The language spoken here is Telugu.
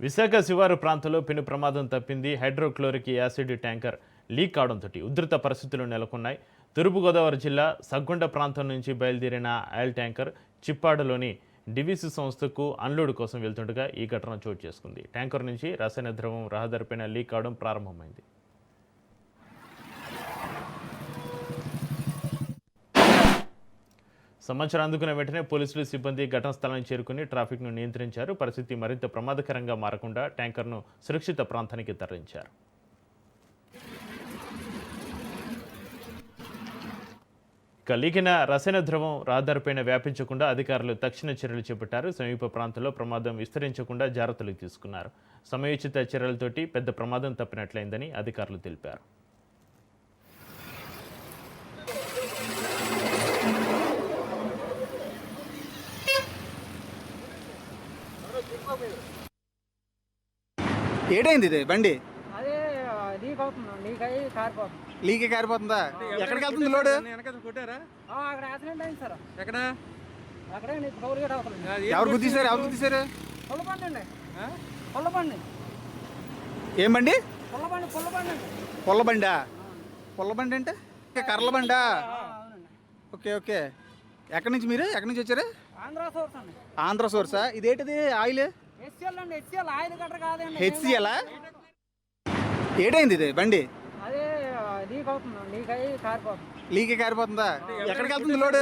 విశాఖ శివారు ప్రాంతంలో పెను ప్రమాదం తప్పింది. హైడ్రోక్లోరిక్ యాసిడ్ ట్యాంకర్ లీక్ కావడంతో ఉధృత పరిస్థితులు నెలకొన్నాయి. తూర్పుగోదావరి జిల్లా సగ్గుండ ప్రాంతం నుంచి బయలుదేరిన ఆయిల్ ట్యాంకర్ చిప్పాడలోని డివిసి సంస్థకు అన్లోడ్ కోసం వెళ్తుండగా ఈ ఘటన చోటు చేసుకుంది. ట్యాంకర్ నుంచి రసాయన ద్రవం రహదారిపైన లీక్ కావడం ప్రారంభమైంది. సమాచారం అందుకున్న వెంటనే పోలీసులు సిబ్బంది ఘటనా స్థలానికి చేరుకుని ట్రాఫిక్ను నియంత్రించారు. పరిస్థితి మరింత ప్రమాదకరంగా మారకుండా ట్యాంకర్ను సురక్షిత ప్రాంతానికి తరలించారు. లీకిన రసాయన ద్రవం రహదారిపైన వ్యాపించకుండా అధికారులు తక్షణ చర్యలు చేపట్టారు. సమీప ప్రాంతంలో ప్రమాదం విస్తరించకుండా జాగ్రత్తలు తీసుకున్నారు. సమయోచిత చర్యలతోటి పెద్ద ప్రమాదం తప్పినట్లయిందని అధికారులు తెలిపారు. ఏటైంది ఇది బండి? అదే లీక్ అవుతుంది, లీక్ అయ్యి కారిపోతుంది. లీక్ కారిపోతుందా? ఎక్కడికి వెళ్తుంది లోడ్? అక్కడ యాక్సిడెంట్ అయింది సార్. ఎక్కడ? అక్కడే టోల్ గేట్ అవుతుంది. ఎవరు గుద్దేశారు? ఎవరు గుద్దేశారు? పుల్లబండి అండి, పుల్లబండి. ఏం బండి? పుల్లబండి, పుల్లబండి అండి. పుల్లబండా? పుల్లబండి అంటే కర్రల బండా? Okay okay. ఎక్కడి నుంచి మీరు ఎక్కడి నుంచి వచ్చారు? ఆంధ్ర సోర్స్ అండి. ఆంధ్ర సోర్సా? ఇదేంటిది ఆయిల్? హెచ్సిఎల్ అండి, హెచ్సిఎల్ ఆయిల్ గట్ర కాదండి. హెచ్సిఎలా? ఏటైంది ఇది బండి? అదే లీక్ అవుతుంది, లీక్ అయ్యి కారిపోతుంది. లీక్ కారిపోతుందా? ఎక్కడికి వెళ్తుంది లోడ్?